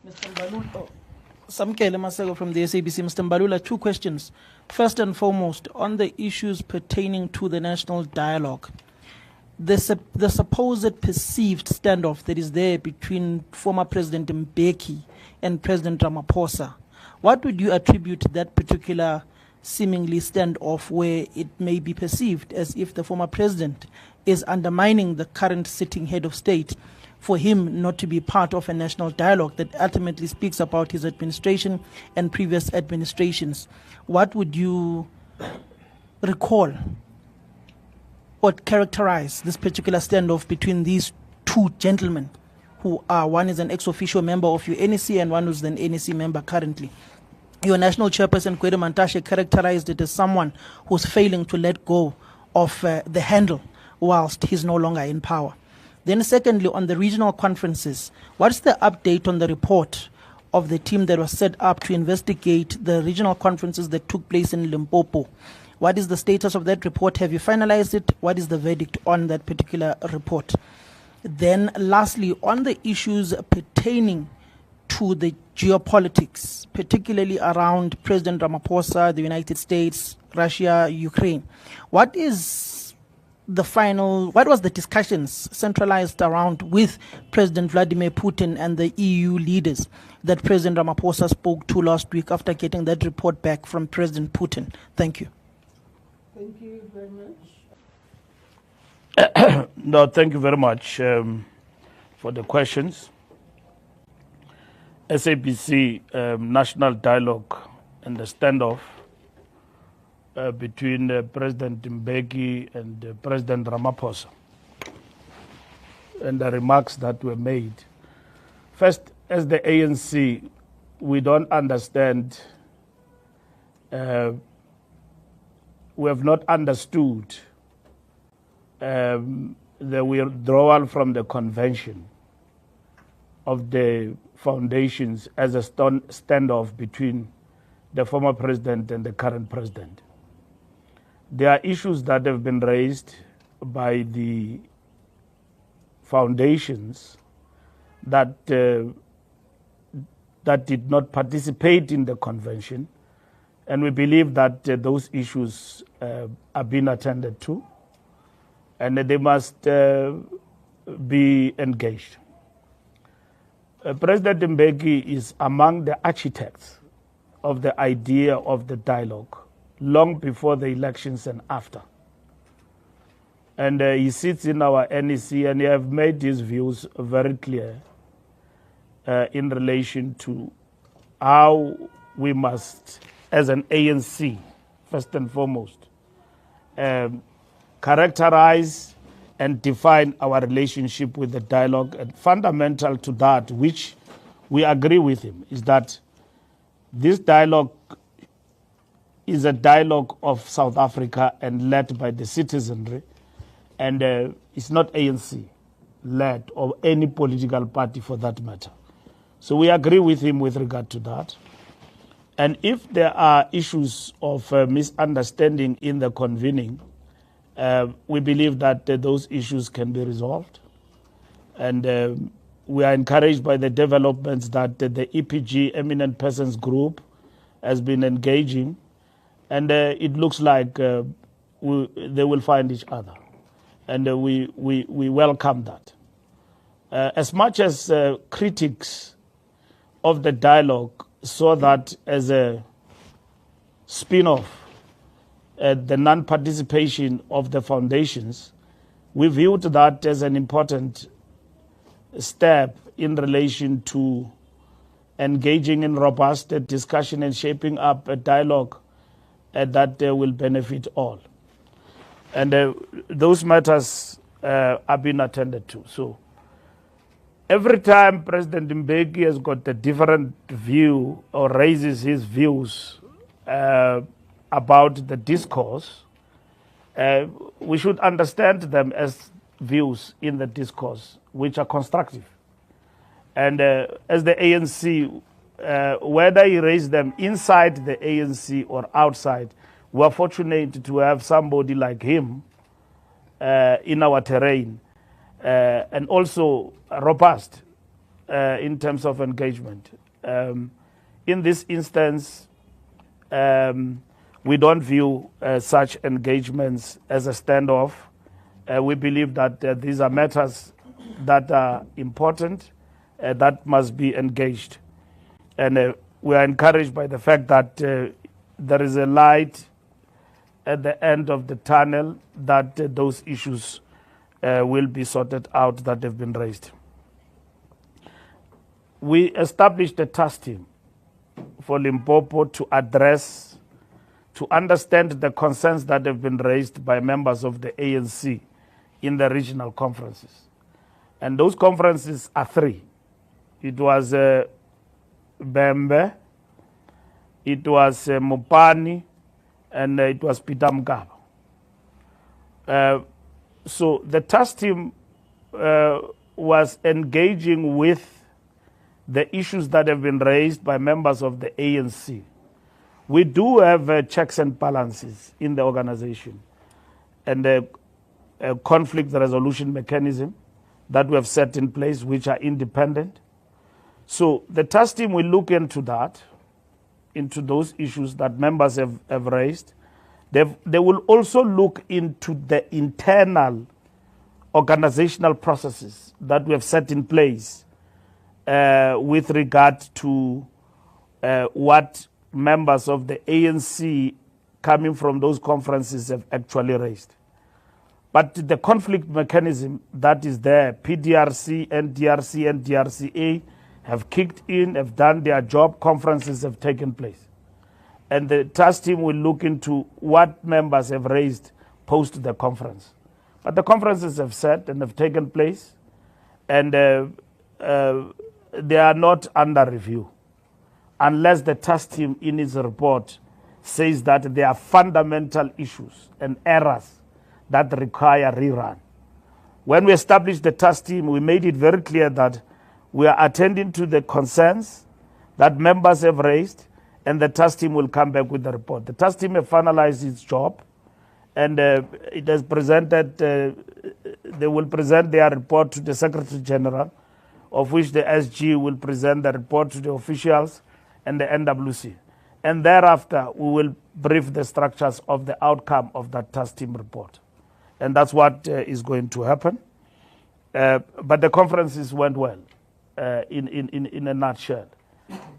Mr. Mbalula, Samkele Masego from the SABC. Mr. Mbalula, two questions. First and foremost, on the issues pertaining to the national dialogue, the supposed perceived standoff that is there between former President Mbeki and President Ramaphosa, what would you attribute that particular seemingly standoff where it may be perceived as if the former president is undermining the current sitting head of state for him not to be part of a national dialogue that ultimately speaks about his administration and previous administrations? What would you recall or characterize this particular standoff between these two gentlemen who are, one is an ex-officio member of your NEC and one who's an NEC member currently? Your national chairperson, Kwere Mantashe, characterized it as someone who's failing to let go of the handle whilst he's no longer in power. Then secondly, on the regional conferences, what's the update on the report of the team that was set up to investigate the regional conferences that took place in Limpopo? What is the status of that report? Have you finalized it? What is the verdict on that particular report? Then lastly, on the issues pertaining to the geopolitics, particularly around President Ramaphosa, the United States, Russia, Ukraine, what was the discussions centralized around with President Vladimir Putin and the EU leaders that President Ramaphosa spoke to last week after getting that report back from President Putin? Thank you. Thank you very much. No, thank you very much for the questions. SABC national dialogue and the standoff between President Mbeki and President Ramaphosa and the remarks that were made. First, as the ANC, we don't understand, we have not understood the withdrawal from the convention of the foundations as a standoff between the former president and the current president. There are issues that have been raised by the foundations that did not participate in the convention, and we believe that those issues are being attended to, and they must be engaged. President Mbeki is among the architects of the idea of the dialogue long before the elections and after. And he sits in our NEC and he has made his views very clear in relation to how we must, as an ANC, first and foremost, characterize and define our relationship with the dialogue. And fundamental to that, which we agree with him, is that this dialogue is a dialogue of South Africa and led by the citizenry, and it's not ANC-led or any political party for that matter. So we agree with him with regard to that. And if there are issues of misunderstanding in the convening, we believe that those issues can be resolved. And we are encouraged by the developments that the EPG, Eminent Persons Group, has been engaging. And it looks like they will find each other. And we welcome that. As much as critics of the dialogue saw that as a spin-off, the non-participation of the foundations, we viewed that as an important step in relation to engaging in robust discussion and shaping up a dialogue that will benefit all. And those matters are being attended to. So every time President Mbeki has got a different view or raises his views about the discourse, we should understand them as views in the discourse, which are constructive. And as the ANC, whether he raised them inside the ANC or outside, we are fortunate to have somebody like him in our terrain, and also robust in terms of engagement. In this instance, we don't view such engagements as a standoff. We believe that these are matters that are important, that must be engaged. And we are encouraged by the fact that there is a light at the end of the tunnel, that those issues will be sorted out that have been raised. We established a task team for Limpopo to address, to understand the concerns that have been raised by members of the ANC in the regional conferences. And those conferences are three. It was Bembe, it was Mopani, and it was Pitamkaba. So the task team was engaging with the issues that have been raised by members of the ANC. We do have checks and balances in the organization, and a conflict resolution mechanism that we have set in place, which are independent. So the task team will look into that, into those issues that members have raised. They will also look into the internal organizational processes that we have set in place with regard to what members of the ANC coming from those conferences have actually raised. But the conflict mechanism that is there, PDRC, NDRC, and DRCA have kicked in, have done their job, conferences have taken place. And the task team will look into what members have raised post the conference. But the conferences have set and have taken place, and they are not under review, unless the task team in its report says that there are fundamental issues and errors that require rerun. When we established the task team, we made it very clear that we are attending to the concerns that members have raised, and the task team will come back with the report. The task team have finalized its job, and it has presented, they will present their report to the Secretary General, of which the SG will present the report to the officials and the NWC. And thereafter, we will brief the structures of the outcome of that task team report. And that's what is going to happen. But the conferences went well, in a nutshell.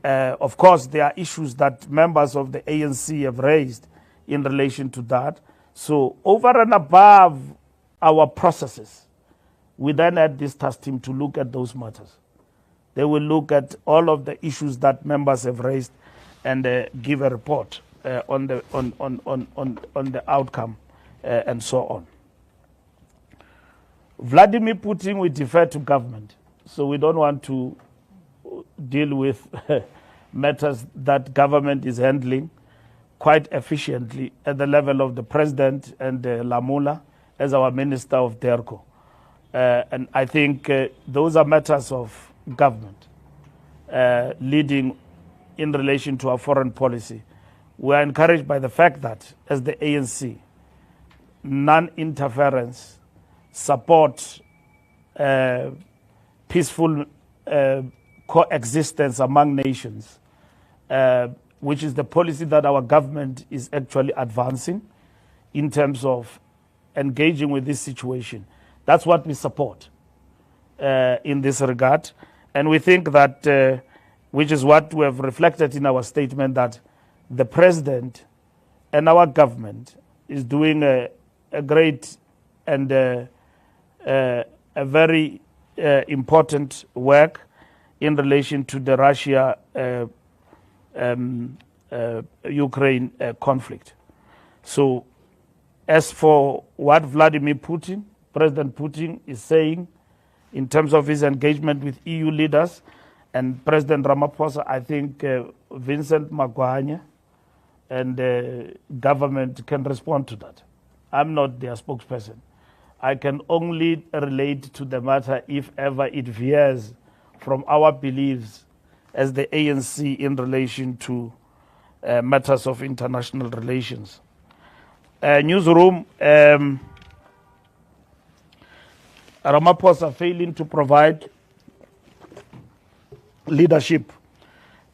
Of course, there are issues that members of the ANC have raised in relation to that. So over and above our processes, we then had this task team to look at those matters. They will look at all of the issues that members have raised and give a report on the outcome and so on. Vladimir Putin, we defer to government. So we don't want to deal with matters that government is handling quite efficiently at the level of the president and Lamula as our Minister of DERCO. And I think those are matters of government leading in relation to our foreign policy. We are encouraged by the fact that, as the ANC, non-interference, support peaceful coexistence among nations, which is the policy that our government is actually advancing in terms of engaging with this situation. That's what we support in this regard. And we think that, which is what we have reflected in our statement, that the president and our government is doing a great and a very important work in relation to the Russia-Ukraine conflict. So as for what Vladimir Putin, President Putin, is saying in terms of his engagement with EU leaders and President Ramaphosa, I think Vincent Magwanya and government can respond to that. I'm not their spokesperson. I can only relate to the matter if ever it veers from our beliefs as the ANC in relation to matters of international relations. Newsroom, Ramaphosa failing to provide leadership,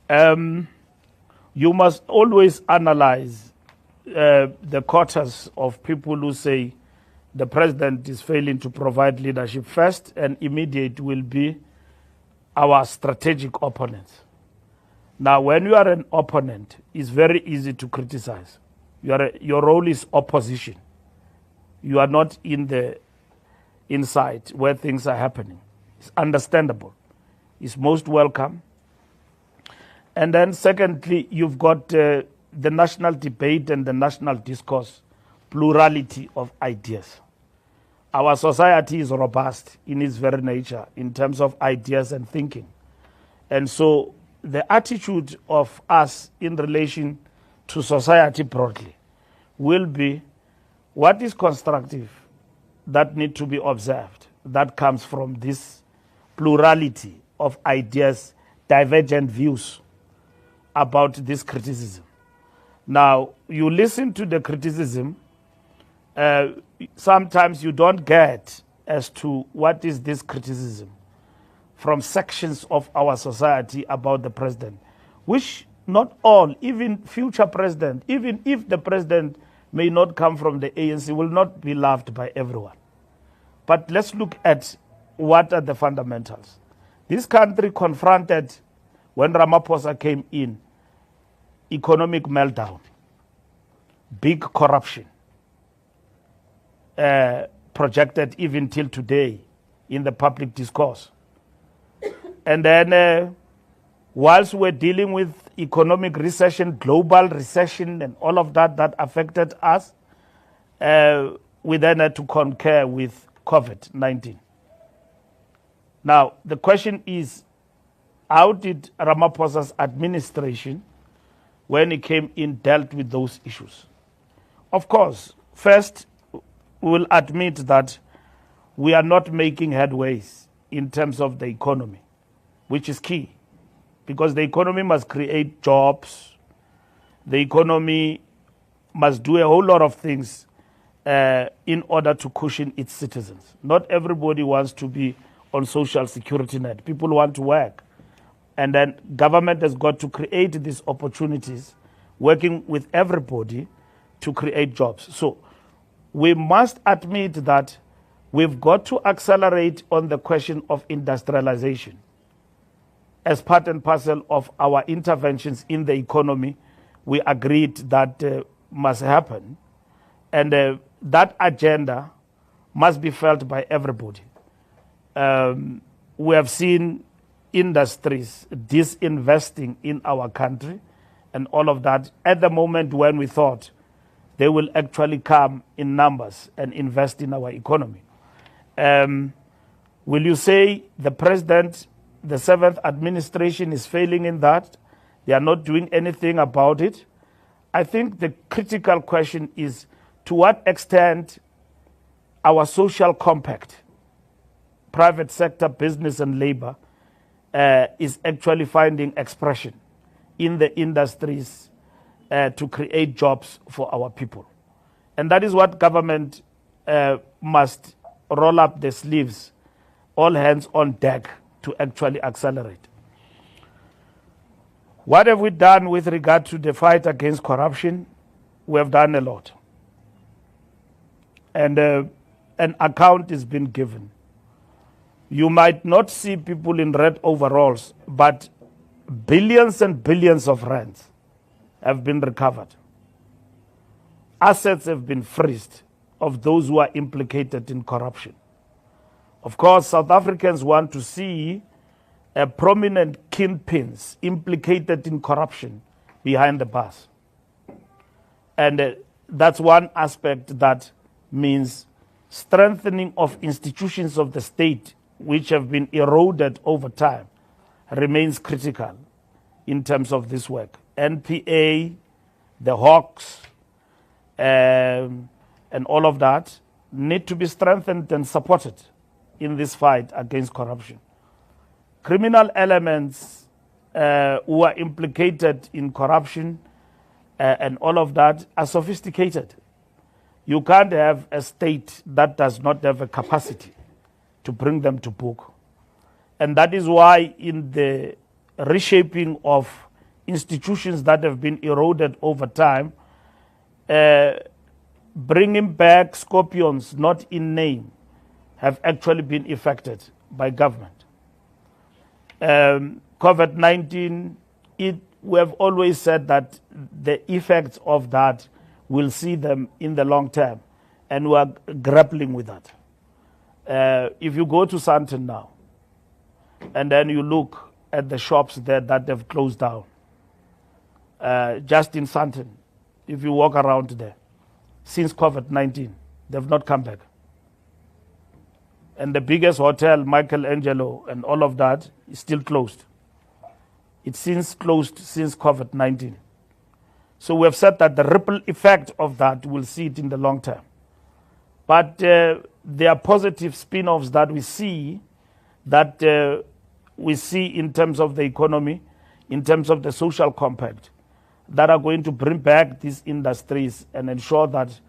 you must always analyze the quarters of people who say the president is failing to provide leadership. First and immediate will be our strategic opponents. Now, when you are an opponent, it's very easy to criticize. Your role is opposition. You are not in the inside where things are happening. It's understandable. It's most welcome. And then secondly, you've got the national debate and the national discourse, plurality of ideas. Our society is robust in its very nature in terms of ideas and thinking. And so the attitude of us in relation to society broadly will be what is constructive that need to be observed, that comes from this plurality of ideas, divergent views about this criticism. Now, you listen to the criticism, sometimes you don't get as to what is this criticism from sections of our society about the president, which not all, even future president, even if the president may not come from the ANC, will not be loved by everyone. But let's look at what are the fundamentals. This country confronted, when Ramaphosa came in, economic meltdown, big corruption, projected even till today in the public discourse. And then whilst we're dealing with economic recession, global recession, and all of that that affected us, we then had to concur with COVID-19. Now, the question is, how did Ramaphosa's administration, when he came in, dealt with those issues? Of course, first, we will admit that we are not making headways in terms of the economy, which is key, because the economy must create jobs. The economy must do a whole lot of things in order to cushion its citizens. Not everybody wants to be on social security net. People want to work. And then government has got to create these opportunities, working with everybody to create jobs. So we must admit that we've got to accelerate on the question of industrialization as part and parcel of our interventions in the economy. We agreed that must happen. And that agenda must be felt by everybody. We have seen industries disinvesting in our country and all of that at the moment when we thought they will actually come in numbers and invest in our economy. Will you say the president, the 7th administration is failing in that? They are not doing anything about it? I think the critical question is to what extent our social compact, private sector, business and labor, is actually finding expression in the industries to create jobs for our people. And that is what government must roll up the sleeves, all hands on deck, to actually accelerate. What have we done with regard to the fight against corruption? We have done a lot. And an account has been given. You might not see people in red overalls, but billions and billions of rands have been recovered. Assets have been freezed of those who are implicated in corruption. Of course, South Africans want to see prominent kingpins implicated in corruption behind the bars. And that's one aspect that means strengthening of institutions of the state which have been eroded over time remains critical in terms of this work. NPA, the Hawks, and all of that need to be strengthened and supported in this fight against corruption. Criminal elements who are implicated in corruption and all of that are sophisticated. You can't have a state that does not have a capacity to bring them to book. And that is why in the reshaping of institutions that have been eroded over time, bringing back scorpions not in name have actually been effected by government. COVID-19, we have always said that the effects of that, we'll see them in the long term, and we are grappling with that. If you go to Sandton now, and then you look at the shops there that have closed down, just in Sandton, if you walk around there, since COVID-19, they've not come back. And the biggest hotel, Michelangelo, and all of that is still closed. It's since closed since COVID-19. So we have said that the ripple effect of that, we'll see it in the long term. But there are positive spin-offs that we see in terms of the economy, in terms of the social compact, that are going to bring back these industries and ensure that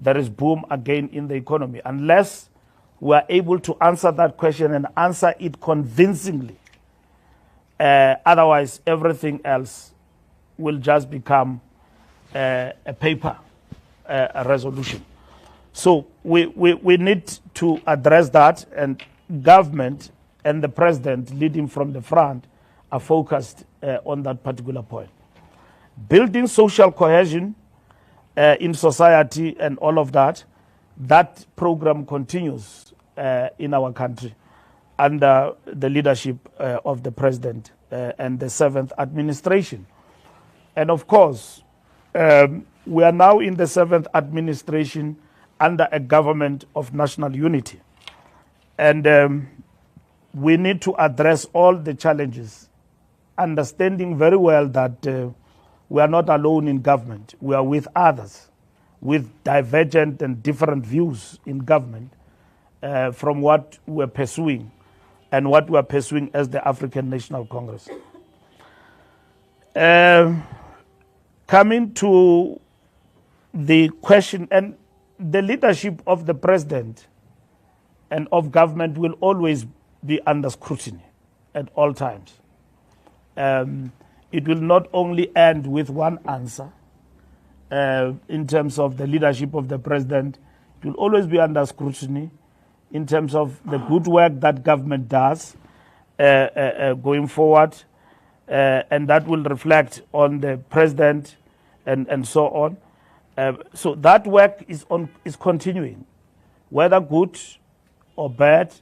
there is boom again in the economy. Unless we are able to answer that question and answer it convincingly, otherwise everything else will just become a paper, a resolution. So we need to address that, and government and the president leading from the front are focused on that particular point. Building social cohesion in society and all of that, that program continues in our country under the leadership of the president and the 7th administration. And of course, we are now in the 7th administration under a government of national unity. And we need to address all the challenges, understanding very well that we are not alone in government. We are with others, with divergent and different views in government from what we're pursuing and what we're pursuing as the African National Congress. Coming to the question, and the leadership of the president and of government will always be under scrutiny at all times. It will not only end with one answer in terms of the leadership of the president. It will always be under scrutiny in terms of the good work that government does going forward, and that will reflect on the president and so on. So that work is continuing, whether good or bad,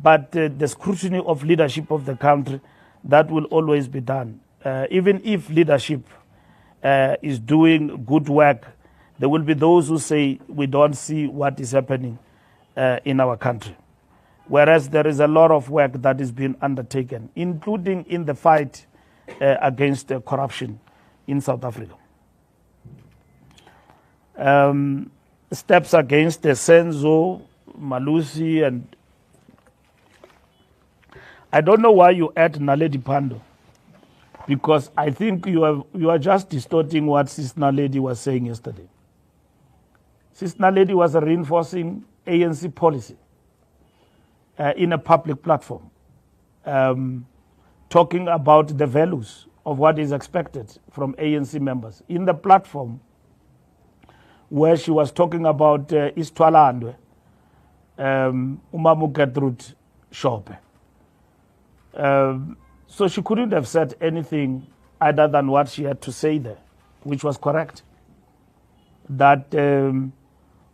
but the scrutiny of leadership of the country, that will always be done. Even if leadership is doing good work, there will be those who say we don't see what is happening in our country. Whereas there is a lot of work that is being undertaken, including in the fight against corruption in South Africa. Steps against the Senzo, Malusi, and I don't know why you add Naledi Pandor, because I think you are just distorting what Sis Naledi was saying yesterday. Sis Naledi was reinforcing ANC policy in a public platform, talking about the values of what is expected from ANC members. In the platform where she was talking about Istwalandwe, Umamu Gertrude Shope. So she couldn't have said anything other than what she had to say there, which was correct. That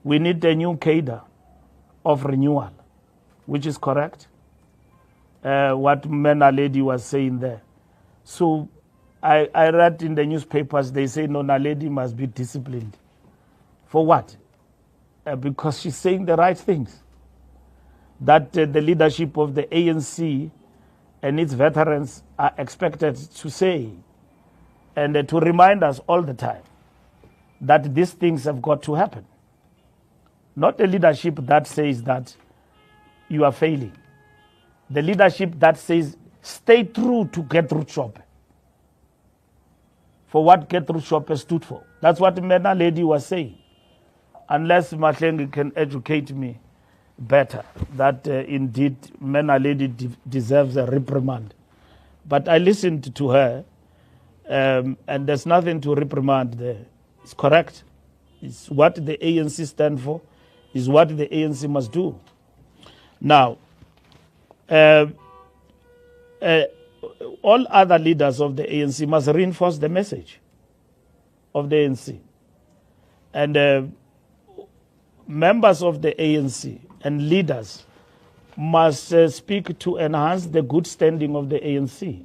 we need a new cadre of renewal, which is correct. What Mena Lady was saying there. So I read in the newspapers, they say no, Naledi must be disciplined. For what? Because she's saying the right things. That the leadership of the ANC and its veterans are expected to say, and to remind us all the time that these things have got to happen. Not a leadership that says that you are failing. The leadership that says stay true to Gertrude Shope. For what Gertrude Shope stood for. That's what Mena Lady was saying. Unless Mahlengi can educate me better, that indeed Mena Lady deserves a reprimand But I listened to her, and there's nothing to reprimand there. It's correct. It's what the ANC stand for, is what the ANC must do. Now, all other leaders of the ANC must reinforce the message of the ANC. And members of the ANC and leaders must speak to enhance the good standing of the ANC.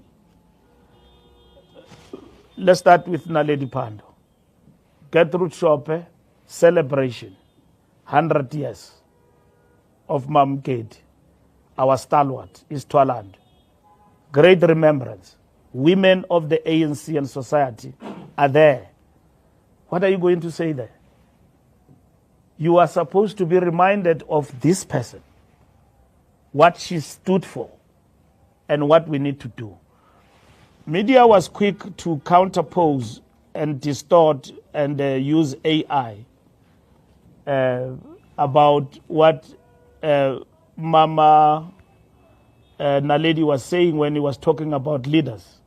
Let's start with Naledi Pandor. Gertrude Shope, celebration, 100 years of Mam Kate, our stalwart, is Twaland. Great remembrance. Women of the ANC and society are there. What are you going to say there? You are supposed to be reminded of this person, what she stood for, and what we need to do. Media was quick to counterpose and distort and use AI about what Mama Naledi was saying when he was talking about leaders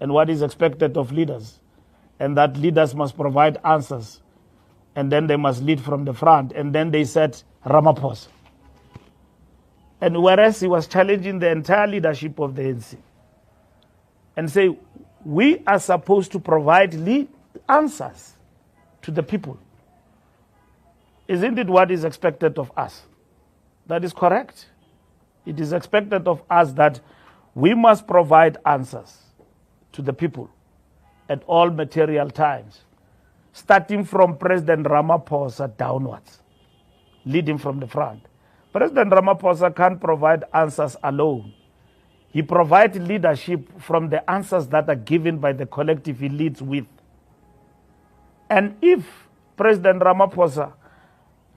and what is expected of leaders, and that leaders must provide answers, and then they must lead from the front, and then they said Ramaphosa. And whereas he was challenging the entire leadership of the ANC and say, we are supposed to provide answers to the people. Isn't it what is expected of us? That is correct. It is expected of us that we must provide answers to the people at all material times, starting from President Ramaphosa downwards, leading from the front. President Ramaphosa can't provide answers alone. He provides leadership from the answers that are given by the collective he leads with. And if President Ramaphosa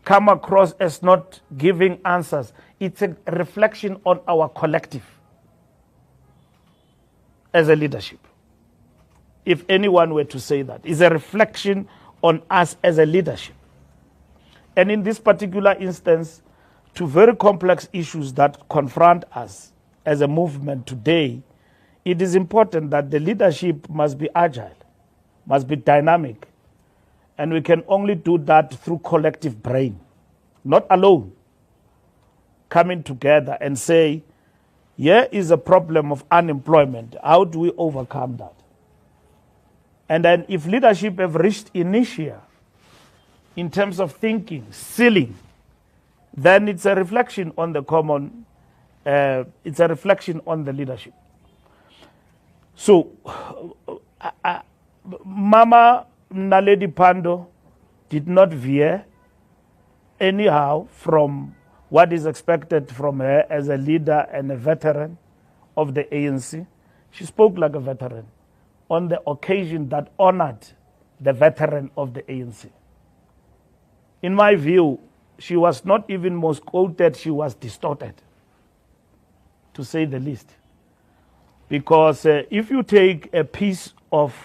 come across as not giving answers, it's a reflection on our collective as a leadership. If anyone were to say that, it's a reflection on us as a leadership. And in this particular instance, to very complex issues that confront us as a movement today, it is important that the leadership must be agile, must be dynamic. And we can only do that through collective brain, not alone. Coming together and say, here is a problem of unemployment. How do we overcome that? And then if leadership have reached inertia in terms of thinking, ceiling, then it's a reflection on the common, it's a reflection on the leadership. So, Mama Naledi Pandor did not veer anyhow from what is expected from her as a leader and a veteran of the ANC. She spoke like a veteran on the occasion that honored the veteran of the ANC. In my view, she was not even most quoted, she was distorted, to say the least. Because if you take a piece of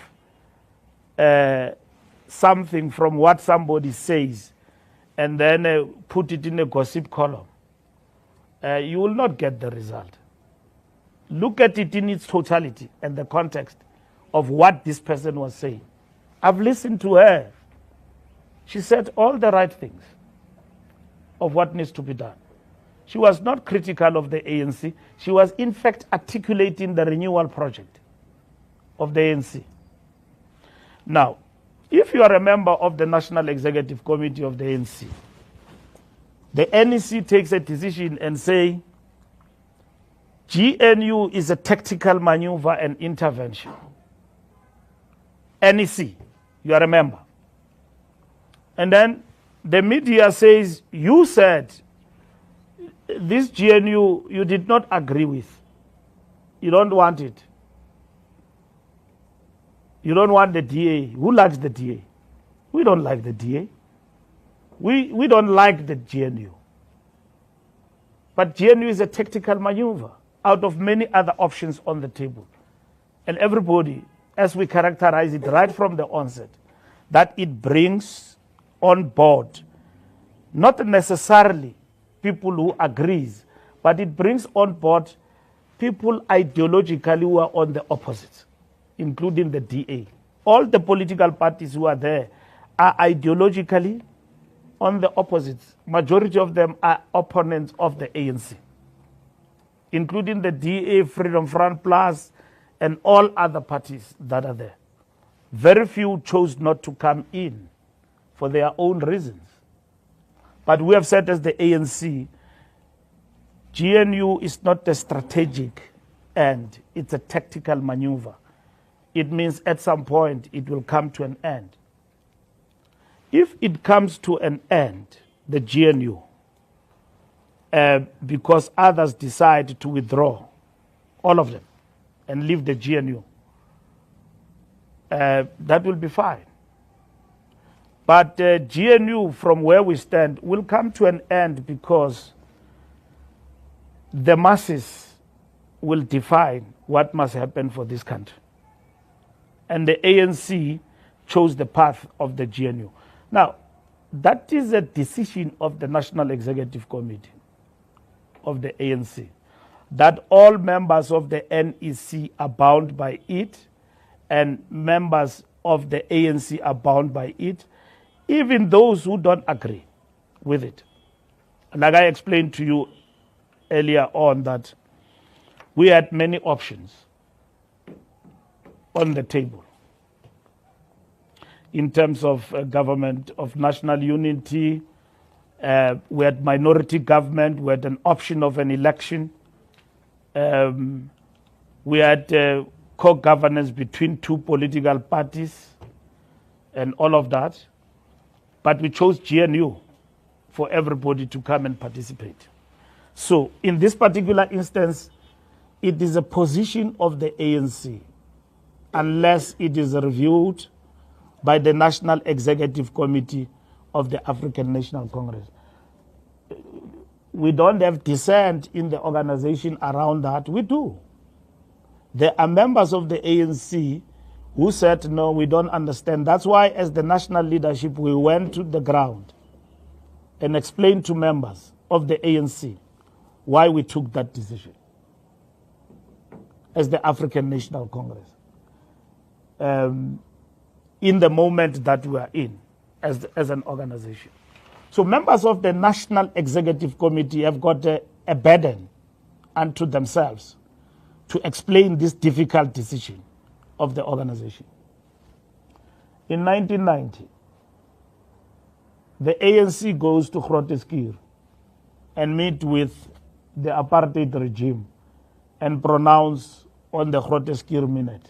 something from what somebody says and then put it in a gossip column, you will not get the result. Look at it in its totality and the context of what this person was saying. I've listened to her. She said all the right things of what needs to be done. She was not critical of the ANC. She was in fact articulating the renewal project of the ANC. Now, if you are a member of the National Executive Committee of the ANC, the NEC takes a decision and say, GNU is a tactical maneuver and intervention. NEC, you are a member. And then the media says, you said this GNU you did not agree with. You don't want it. You don't want the DA. Who likes the DA? We don't like the DA. We don't like the GNU. But GNU is a tactical maneuver out of many other options on the table. And everybody, as we characterize it right from the onset, that it brings on board not necessarily people who agrees, but it brings on board people ideologically who are on the opposite, including the DA. All the political parties who are there are ideologically on the opposites. Majority of them are opponents of the ANC, including the DA, Freedom Front Plus, and all other parties that are there. Very few chose not to come in for their own reasons. But we have said as the ANC, GNU is not a strategic end, it's a tactical maneuver. It means at some point it will come to an end. If it comes to an end, the GNU, because others decide to withdraw, all of them, and leave the GNU, that will be fine. But GNU, from where we stand, will come to an end because the masses will define what must happen for this country. And the ANC chose the path of the GNU. Now, that is a decision of the National Executive Committee of the ANC, that all members of the NEC are bound by it, and members of the ANC are bound by it, even those who don't agree with it. Like I explained to you earlier on, that we had many options on the table in terms of government of national unity. We had minority government, we had an option of an election. We had co-governance between two political parties and all of that. But we chose GNU for everybody to come and participate. So in this particular instance, it is a position of the ANC, unless it is reviewed by the National Executive Committee of the African National Congress. We don't have dissent in the organization around that. We do. There are members of the ANC who said, no, we don't understand. That's why, as the national leadership, we went to the ground and explained to members of the ANC why we took that decision as the African National Congress. In the moment that we are in as an organization. So members of the National Executive Committee have got a burden unto themselves to explain this difficult decision of the organization. In 1990, the ANC goes to Groote and meet with the apartheid regime and pronounce on the Groote minute.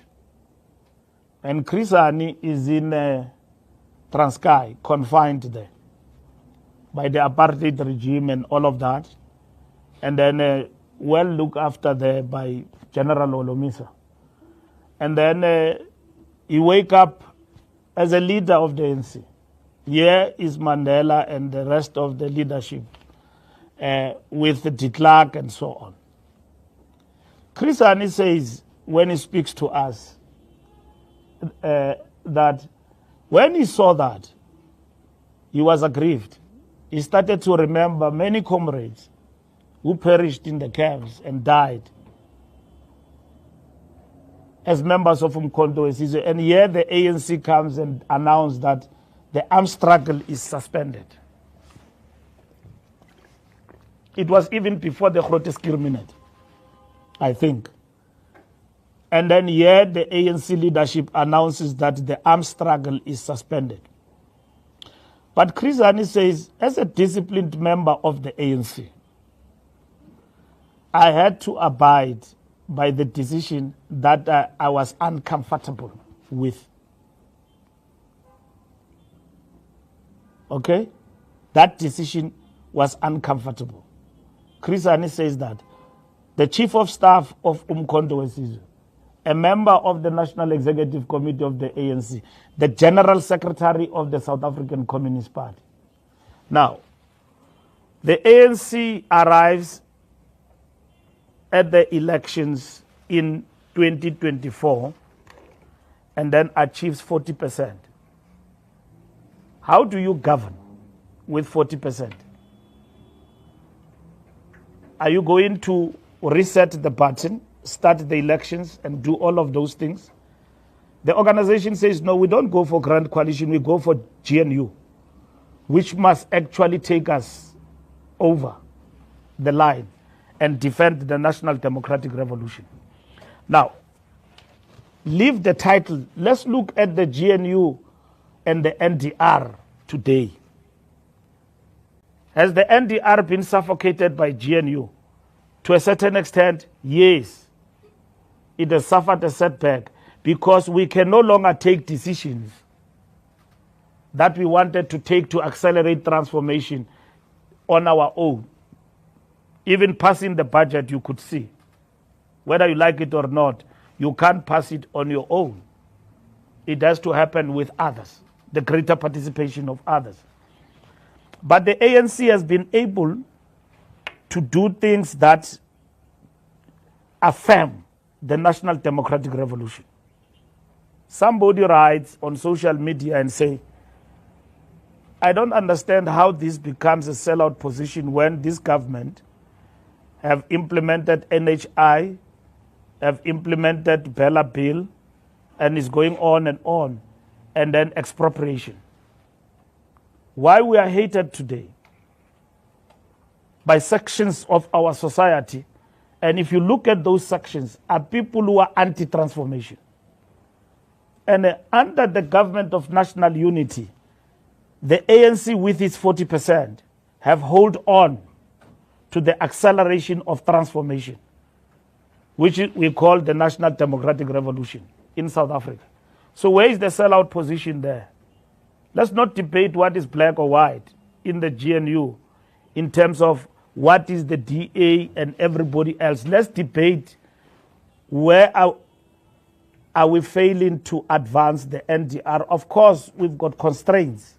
And Chris Hani is in Transkei, confined there by the apartheid regime and all of that. And then well looked after there by General Olomisa. And then he wake up as a leader of the ANC. Here is Mandela and the rest of the leadership with de Klerk and so on. Chris Hani says, when he speaks to us, that when he saw that, he was aggrieved. He started to remember many comrades who perished in the camps and died as members of Umkhonto we Sizwe. And here the ANC comes and announces that the armed struggle is suspended. It was even before the Groote minute, I think. And then here the ANC leadership announces that the armed struggle is suspended. But Chris Hani says, as a disciplined member of the ANC, I had to abide by the decision that I was uncomfortable with. Okay? That decision was uncomfortable. Chris Hani says that the Chief of Staff of Umkhonto we Sizwe, a member of the National Executive Committee of the ANC, the General Secretary of the South African Communist Party. Now, the ANC arrives at the elections in 2024 and then achieves 40%. How do you govern with 40%? Are you going to reset the button, start the elections, and do all of those things. The organization says, no, we don't go for Grand Coalition, we go for GNU, which must actually take us over the line and defend the National Democratic Revolution. Now, leave the title. Let's look at the GNU and the NDR today. Has the NDR been suffocated by GNU? To a certain extent, yes. It has suffered a setback because we can no longer take decisions that we wanted to take to accelerate transformation on our own. Even passing the budget, you could see. Whether you like it or not, you can't pass it on your own. It has to happen with others, the greater participation of others. But the ANC has been able to do things that affirm the National Democratic Revolution. Somebody writes on social media and say, I don't understand how this becomes a sellout position when this government have implemented NHI, have implemented Bella Bill, and is going on, and then expropriation. Why we are hated today by sections of our society, and if you look at those sections, are people who are anti-transformation. And under the government of national unity, the ANC with its 40% have held on to the acceleration of transformation, which we call the National Democratic Revolution in South Africa. So where is the sellout position there? Let's not debate what is black or white in the GNU in terms of what is the DA and everybody else. Let's debate where are we failing to advance the NDR. Of course, we've got constraints,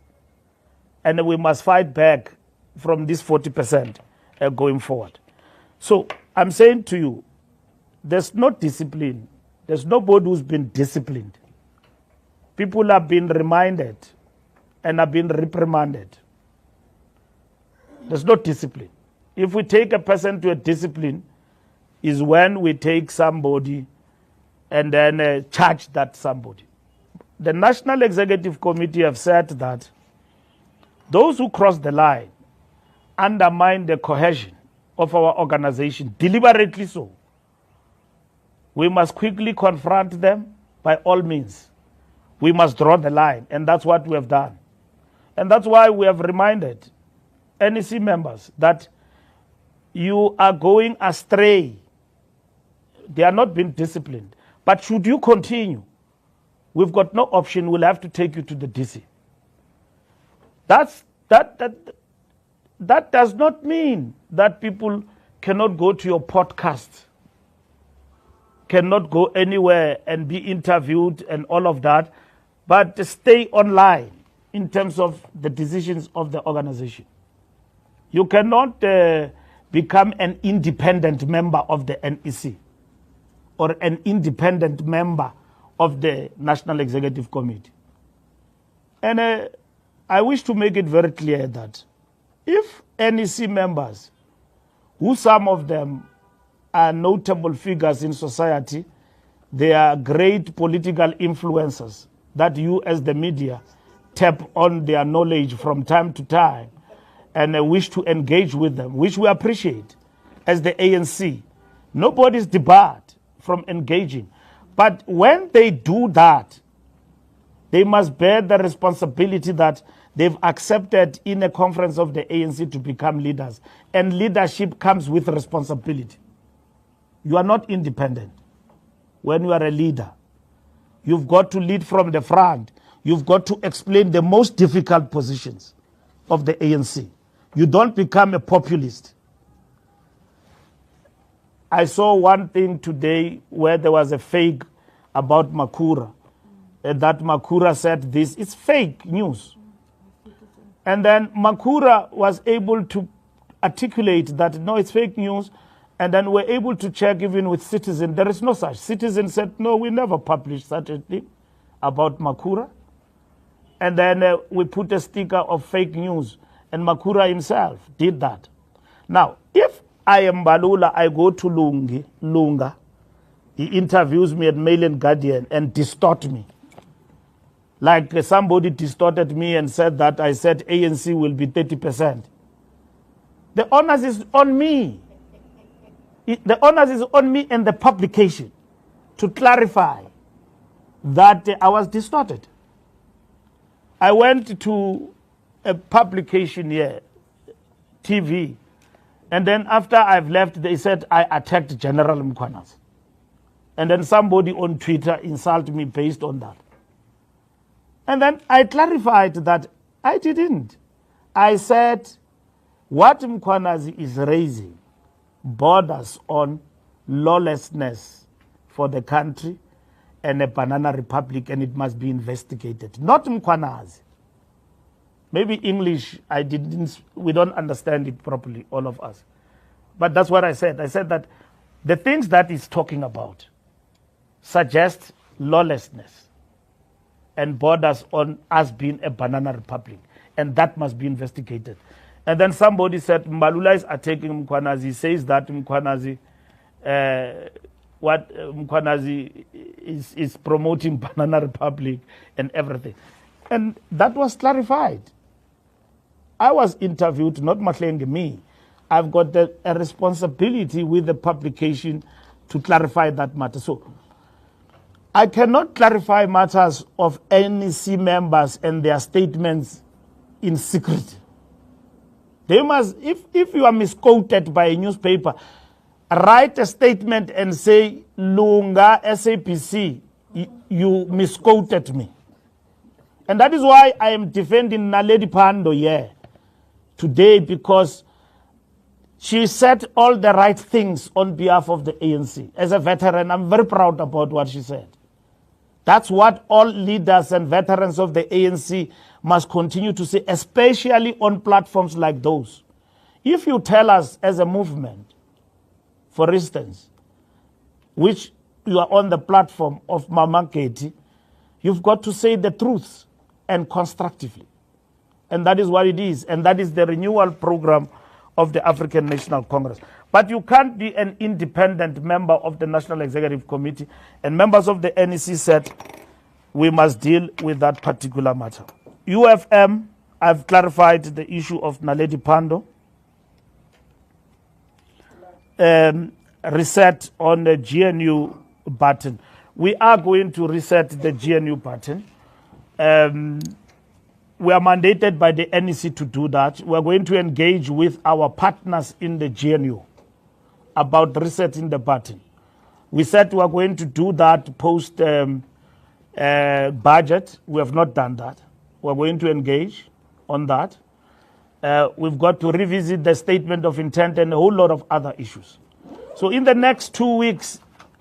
and we must fight back from this 40% going forward. So I'm saying to you, there's no discipline. There's nobody who's been disciplined. People have been reminded and have been reprimanded. There's no discipline. If we take a person to a discipline, is when we take somebody and then charge that somebody. The National Executive Committee have said that those who cross the line undermine the cohesion of our organization, deliberately so. We must quickly confront them by all means. We must draw the line, and that's what we have done. And that's why we have reminded NEC members that you are going astray. They are not being disciplined. But should you continue, we've got no option. We'll have to take you to the DC. That does not mean that people cannot go to your podcast, cannot go anywhere and be interviewed and all of that, but stay online in terms of the decisions of the organization. You cannot become an independent member of the NEC or an independent member of the National Executive Committee. And I wish to make it very clear that if NEC members, who some of them are notable figures in society, they are great political influencers that you as the media tap on their knowledge from time to time and wish to engage with them, which we appreciate as the ANC. Nobody's debarred from engaging. But when they do that, they must bear the responsibility that they've accepted in a conference of the ANC to become leaders. And leadership comes with responsibility. You are not independent when you are a leader. You've got to lead from the front. You've got to explain the most difficult positions of the ANC. You don't become a populist. I saw one thing today where there was a fake about Makura. That Makura said this. It's fake news. And then Makura was able to articulate that, no, it's fake news. And then we're able to check even with Citizen. There is no such. Citizen said, no, we never published such a thing about Makura. And then we put a sticker of fake news. And Makura himself did that. Now, if I am Balula, I go to Lunga. He interviews me at Mail and Guardian and distort me. Like somebody distorted me and said that I said ANC will be 30%. The onus is on me. The onus is on me and the publication to clarify that I was distorted. I went to a publication here, TV, and then after I've left, they said I attacked General Mkhwanazi. And then somebody on Twitter insulted me based on that. And then I clarified that I didn't. I said what Mkhwanazi is raising borders on lawlessness for the country and a banana republic, and it must be investigated. Not Mkhwanazi. Maybe English, we don't understand it properly, all of us. But that's what I said. I said that the things that he's talking about suggest lawlessness and borders on us being a banana republic, and that must be investigated. And then somebody said Mbalula is attacking Mkhwanazi. He says that Mkhwanazi, Mkhwanazi is promoting banana republic and everything. And that was clarified. I was interviewed, not Mahlenge, me. I've got a responsibility with the publication to clarify that matter. So I cannot clarify matters of NEC members and their statements in secret. They must, if you are misquoted by a newspaper, write a statement and say, Lunga, SAPC, you misquoted me. And that is why I am defending Naledi Pandor here today, because she said all the right things on behalf of the ANC. As a veteran, I'm very proud about what she said. That's what all leaders and veterans of the ANC must continue to say, especially on platforms like those. If you tell us as a movement, for instance, which you are on the platform of Mama Katie, you've got to say the truth and constructively. And that is what it is. And that is the renewal program of the African National Congress. But you can't be an independent member of the National Executive Committee. And members of the NEC said we must deal with that particular matter. UFM, I've clarified the issue of Naledi Pandor. Reset on the GNU button. We are going to reset the GNU button. We are mandated by the NEC to do that. We are going to engage with our partners in the GNU about resetting the button. We said we are going to do that post budget. We have not done that. We are going to engage on that. We've got to revisit the statement of intent and a whole lot of other issues. So in the next 2 weeks,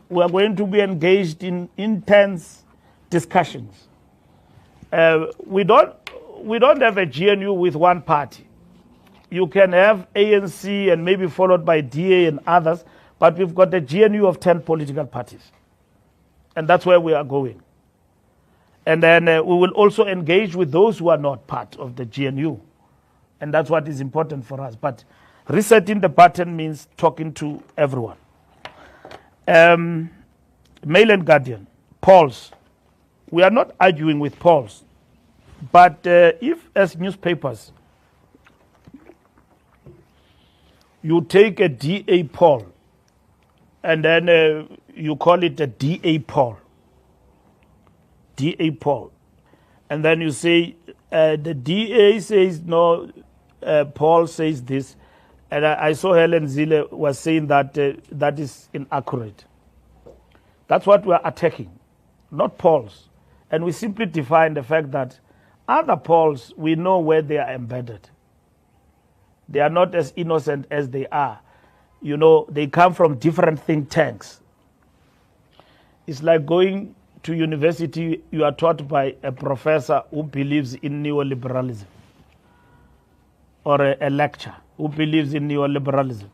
we are going to be engaged in intense discussions. We don't have a GNU with one party. You can have ANC and maybe followed by DA and others, but we've got a GNU of 10 political parties. And that's where we are going. And then we will also engage with those who are not part of the GNU. And that's what is important for us. But resetting the button means talking to everyone. Mail and Guardian, polls. We are not arguing with polls. But if, as newspapers, you take a DA poll and then you call it a DA poll, and then you say the DA says no, Paul says this, and I saw Helen Zille was saying that that is inaccurate. That's what we're attacking, not polls. And we simply define the fact that other polls, we know where they are embedded. They are not as innocent as they are. You know, they come from different think tanks. It's like going to university, you are taught by a professor who believes in neoliberalism, or a lecturer who believes in neoliberalism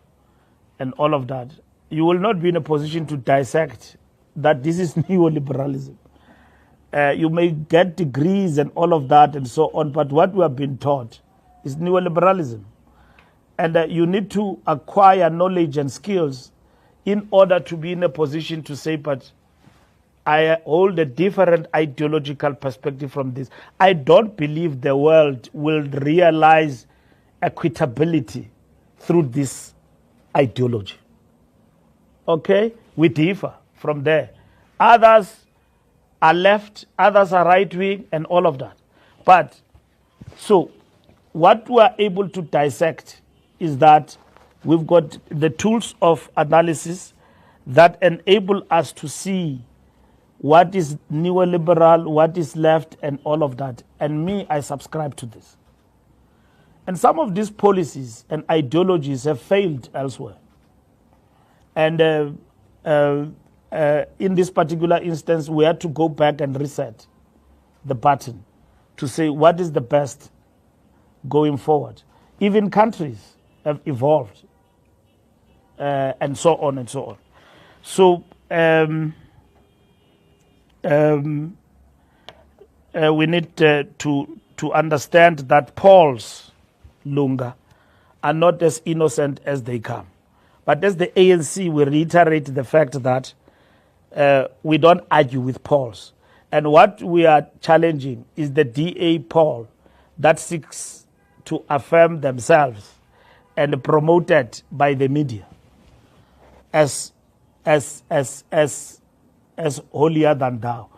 and all of that. You will not be in a position to dissect that this is neoliberalism. You may get degrees and all of that and so on, but what we have been taught is neoliberalism. And you need to acquire knowledge and skills in order to be in a position to say, but I hold a different ideological perspective from this. I don't believe the world will realize equitability through this ideology. Okay? We differ from there. Others are left, others are right wing, and all of that. But, so, what we are able to dissect is that we've got the tools of analysis that enable us to see what is neoliberal, what is left, and all of that. And me, I subscribe to this. And some of these policies and ideologies have failed elsewhere. And in this particular instance, we had to go back and reset the button to say what is the best going forward. Even countries have evolved and so on and so on. So we need to understand that Paul's Lunga are not as innocent as they come. But as the ANC, we reiterate the fact that we don't argue with Pauls. And what we are challenging is the DA Paul that seeks to affirm themselves and promoted by the media as holier than thou.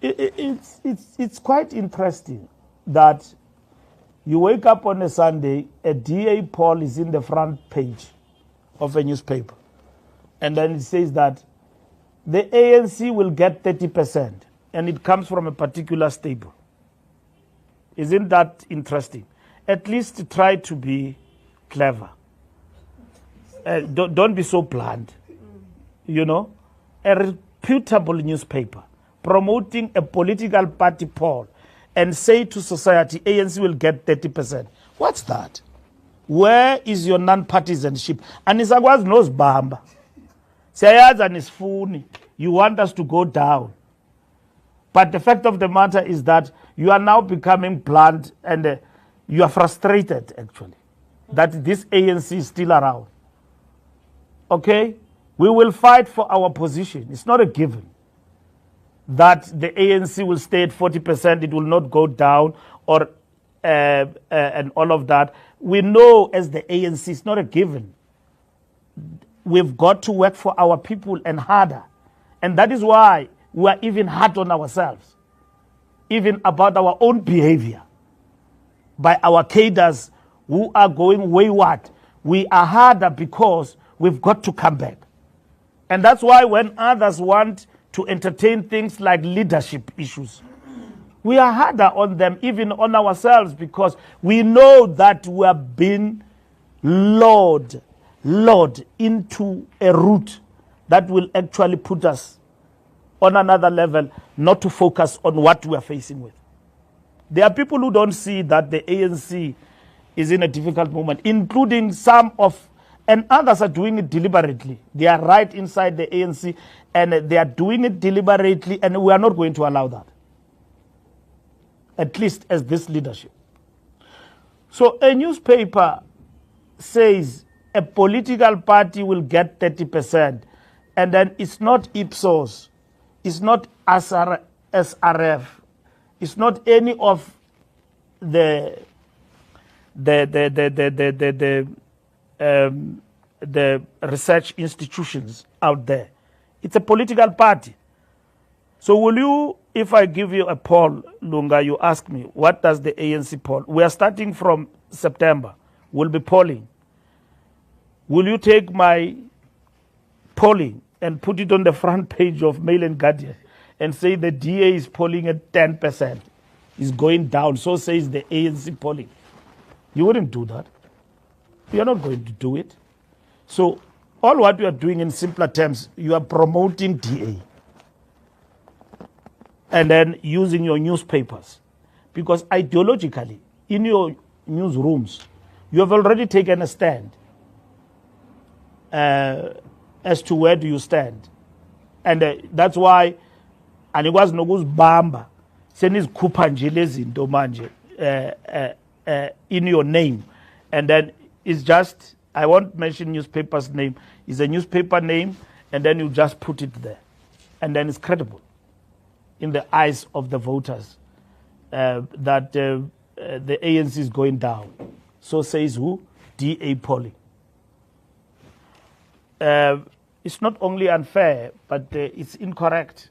It's quite interesting that you wake up on a Sunday, a DA poll is in the front page of a newspaper. And then it says that the ANC will get 30%, and it comes from a particular stable. Isn't that interesting? At least try to be clever. Don't be so blunt. You know, a reputable newspaper promoting a political party poll and say to society, ANC will get 30%. What's that? Where is your non-partisanship? And Anisakwazi knows Bamba. Siyayazi anisifuni. You want us to go down. But the fact of the matter is that you are now becoming blunt and you are frustrated, actually, that this ANC is still around. Okay? We will fight for our position. It's not a given that the ANC will stay at 40%, it will not go down, or and all of that. We know as the ANC, it's not a given. We've got to work for our people and harder. And that is why we are even hard on ourselves, even about our own behavior, by our cadres who are going wayward. We are harder because we've got to come back. And that's why when others want to entertain things like leadership issues, we are harder on them, even on ourselves, because we know that we have been lured into a route that will actually put us on another level, not to focus on what we are facing with. There are people who don't see that the ANC is in a difficult moment, including some of, and others are doing it deliberately. They are right inside the ANC, and they are doing it deliberately, and we are not going to allow that, at least as this leadership. So a newspaper says a political party will get 30%, and then it's not Ipsos, it's not SRF, it's not any of the research institutions out there. It's a political party. So will you, if I give you a poll, Lunga, you ask me, what does the ANC poll? We are starting from September. We'll be polling. Will you take my polling and put it on the front page of Mail and Guardian and say the DA is polling at 10%? Is going down, so says the ANC polling. You wouldn't do that. You're not going to do it. So all what you are doing in simpler terms, you are promoting DA and then using your newspapers. Because ideologically, in your newsrooms, you have already taken a stand as to where do you stand. And that's why anikwazi nokuzibamba senizikhupha nje lezi zinto manje in your name, and then is just, I won't mention newspaper's name, it's a newspaper name, and then you just put it there. And then it's credible in the eyes of the voters that the ANC is going down. So says who? DA polling. It's not only unfair, but it's incorrect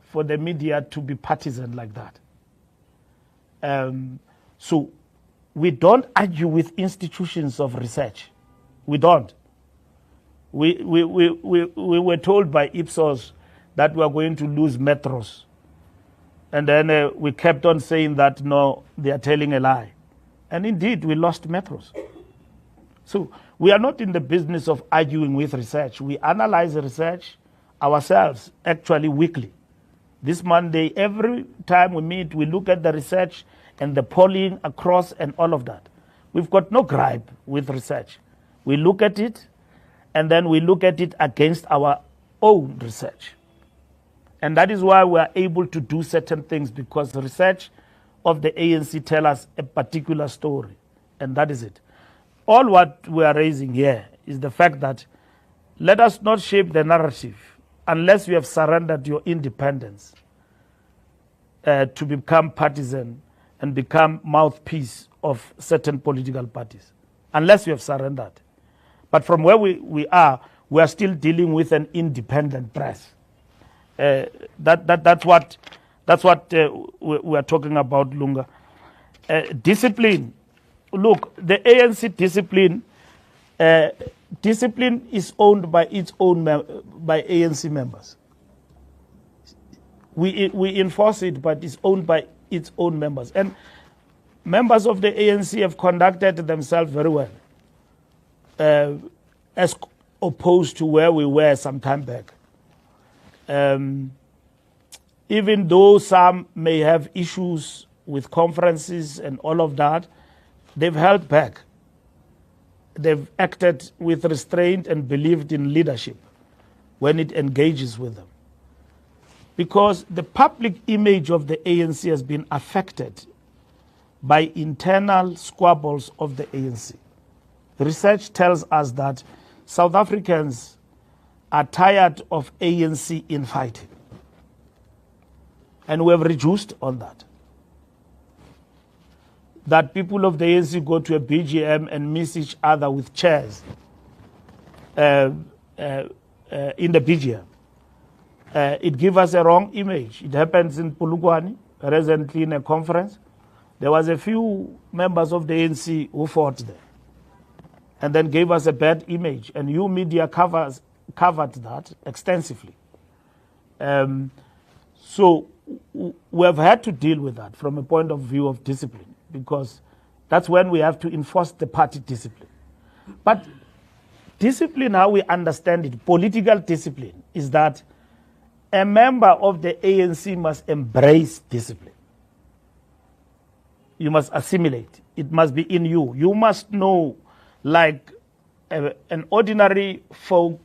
for the media to be partisan like that. So we don't argue with institutions of research. We don't. We were told by Ipsos that we are going to lose metros. And then we kept on saying that, no, they are telling a lie. And indeed, we lost metros. So we are not in the business of arguing with research. We analyze research ourselves, actually weekly. This Monday, every time we meet, we look at the research and the polling across and all of that. We've got no gripe with research. We look at it, and then we look at it against our own research. And that is why we are able to do certain things, because the research of the ANC tell us a particular story, and that is it. All what we are raising here is the fact that let us not shape the narrative unless you have surrendered your independence to become partisan and become mouthpiece of certain political parties, unless you have surrendered. But from where we are still dealing with an independent press. That's what we are talking about, Lunga. Discipline. Look, the ANC discipline is owned by its own by ANC members. We enforce it, but it's owned by its own members. And members of the ANC have conducted themselves very well, as opposed to where we were some time back. Even though some may have issues with conferences and all of that, they've held back. They've acted with restraint and believed in leadership when it engages with them. Because the public image of the ANC has been affected by internal squabbles of the ANC. Research tells us that South Africans are tired of ANC infighting. And we have reduced on that. That people of the ANC go to a BGM and miss each other with chairs in the BGM. It gives us a wrong image. It happens in Polokwane, recently in a conference. There was a few members of the ANC who fought there and then gave us a bad image. And you media covered that extensively. So we have had to deal with that from a point of view of discipline, because that's when we have to enforce the party discipline. But discipline, how we understand it, political discipline, is that a member of the ANC must embrace discipline. You must assimilate. It must be in you. You must know, like an ordinary folk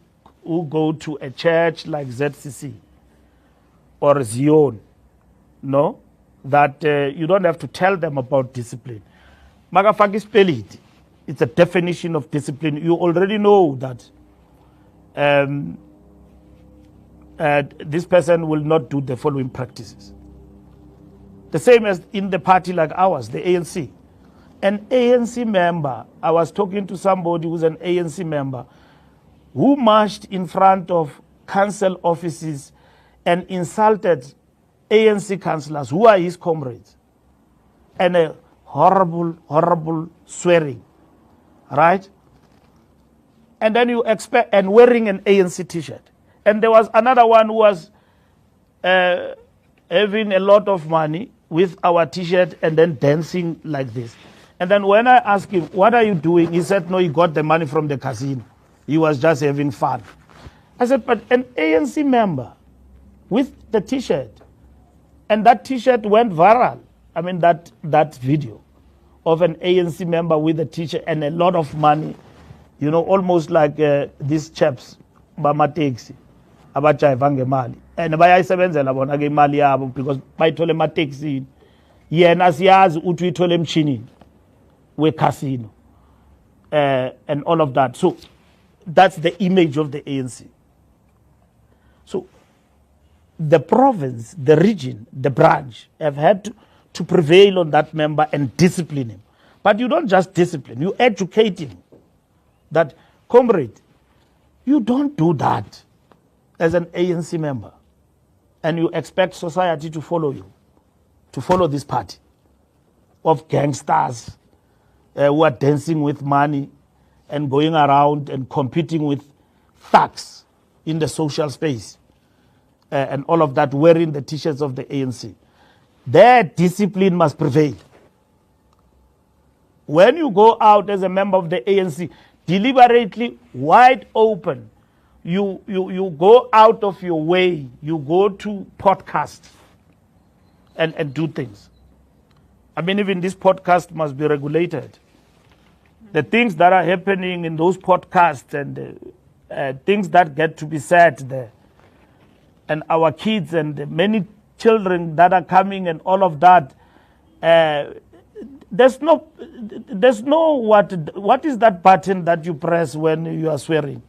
who go to a church like ZCC or Zion, no? That you don't have to tell them about discipline. Magafaki spell it. It's a definition of discipline. You already know that this person will not do the following practices. The same as in the party like ours, the ANC. An ANC member, I was talking to somebody who's an ANC member, who marched in front of council offices and insulted ANC councillors who are his comrades, and a horrible, horrible swearing, right? And then you expect, and wearing an ANC t-shirt. And there was another one who was having a lot of money with our t-shirt and then dancing like this. And then when I asked him, what are you doing? He said, no, he got the money from the casino. He was just having fun. I said, but an ANC member with the t-shirt, and that t-shirt went viral. I mean, that video of an ANC member with a t-shirt and a lot of money, you know, almost like these chaps, bama-taxi, abajayiva ngemali. And bayayisebenzela bona ke imali yabo because bayithole ema-taxini. Yena siyazi uthi uyithole emshinini we-casino. and all of that. So that's the image of the ANC. So the province, the region, the branch have had to prevail on that member and discipline him. But you don't just discipline, you educate him that, comrade, you don't do that as an ANC member, and you expect society to follow you, to follow this party of gangsters who are dancing with money and going around and competing with thugs in the social space and all of that, wearing the t-shirts of the ANC. Their discipline must prevail. When you go out as a member of the ANC, deliberately, wide open, you go out of your way, you go to podcasts and do things. I mean, even this podcast must be regulated. The things that are happening in those podcasts and things that get to be said there, and our kids and many children that are coming and all of that, there's no what is that button that you press when you are swearing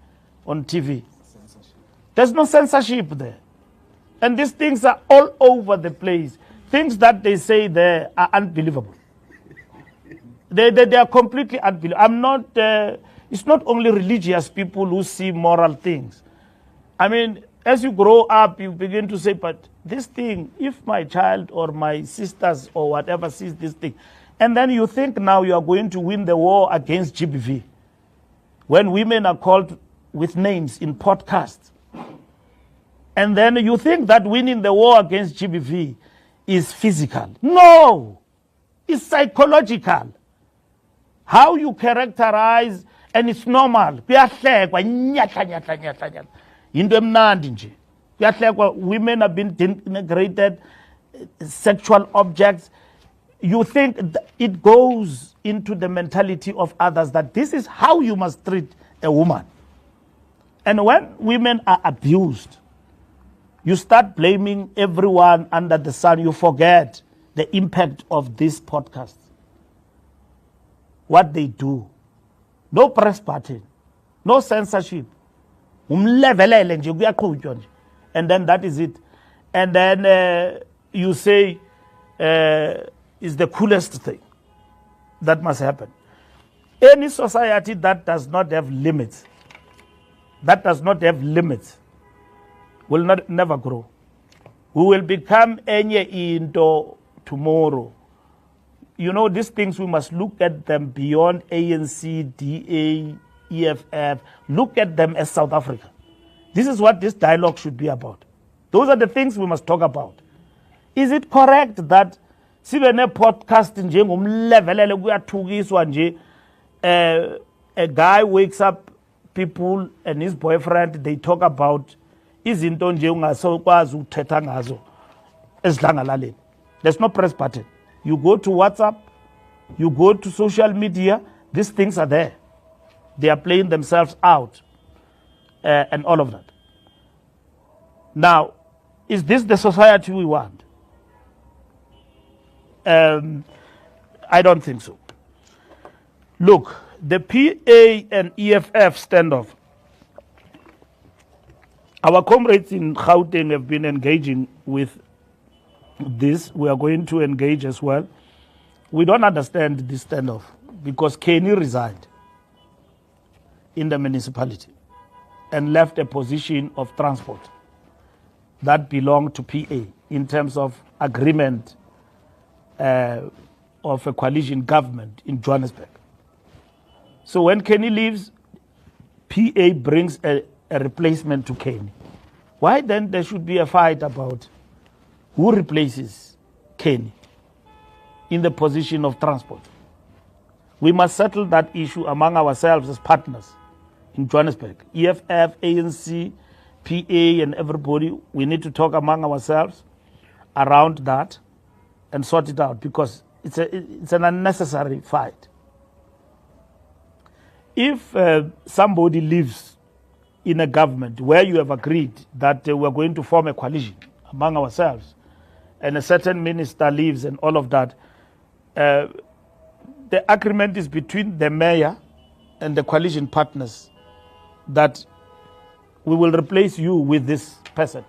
on TV? Censorship. There's no censorship there. And these things are all over the place. Things that they say there are unbelievable. They are completely unbelievable. It's not only religious people who see moral things. I mean, as you grow up, you begin to say, but this thing, if my child or my sisters or whatever sees this thing, and then you think now you are going to win the war against GBV. When women are called with names in podcasts, and then you think that winning the war against GBV is physical. No, it's psychological. How you characterize, and it's normal. Women have been denigrated, sexual objects. You think it goes into the mentality of others that this is how you must treat a woman. And when women are abused, you start blaming everyone under the sun. You forget the impact of this podcast. What they do. No press button. No censorship. And then that is it. And then you say is the coolest thing that must happen. Any society that does not have limits, will never grow. We will become any into tomorrow. You know, these things, we must look at them beyond ANC, DA, EFF. Look at them as South Africa. This is what this dialogue should be about. Those are the things we must talk about. Is it correct that sibene podcast njengomlevelele kuyathukiswa nje, a guy wakes up people and his boyfriend, they talk about izinto nje ungasokwazi ukuthetha ngazo esidlangalaleni. There's no press button. You go to WhatsApp, you go to social media, these things are there. They are playing themselves out and all of that. Now, is this the society we want? I don't think so. Look, the PA and EFF standoff, our comrades in Gauteng have been engaging with this. We are going to engage as well. We don't understand this standoff because Kenny resigned in the municipality and left a position of transport that belonged to PA in terms of agreement of a coalition government in Johannesburg. So when Kenny leaves, PA brings a replacement to Kenny. Why then there should be a fight about who replaces Kenny in the position of transport? We must settle that issue among ourselves as partners in Johannesburg. EFF, ANC, PA, and everybody, we need to talk among ourselves around that and sort it out because it's an unnecessary fight. If somebody lives in a government where you have agreed that we're going to form a coalition among ourselves, and a certain minister leaves and all of that, the agreement is between the mayor and the coalition partners that we will replace you with this person,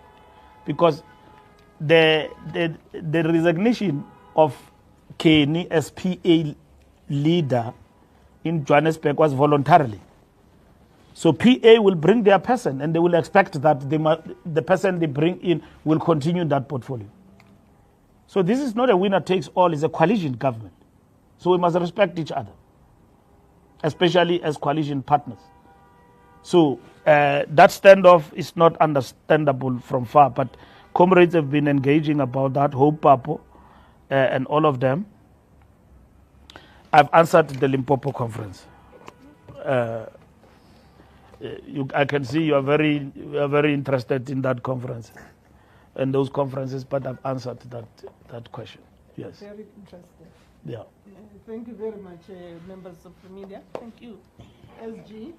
because the resignation of Kenny as PA leader in Johannesburg was voluntarily. So PA will bring their person, and they will expect that the person they bring in will continue that portfolio. So this is not a winner takes all, it's a coalition government. So we must respect each other, especially as coalition partners. So that standoff is not understandable from far, but comrades have been engaging about that, Hope Papo and all of them. I've answered the Limpopo conference. I can see you are very interested in that conference and those conferences, but I've answered that question. Yes. Very interesting. Yeah. Thank you very much, members of the media. Thank you, SG.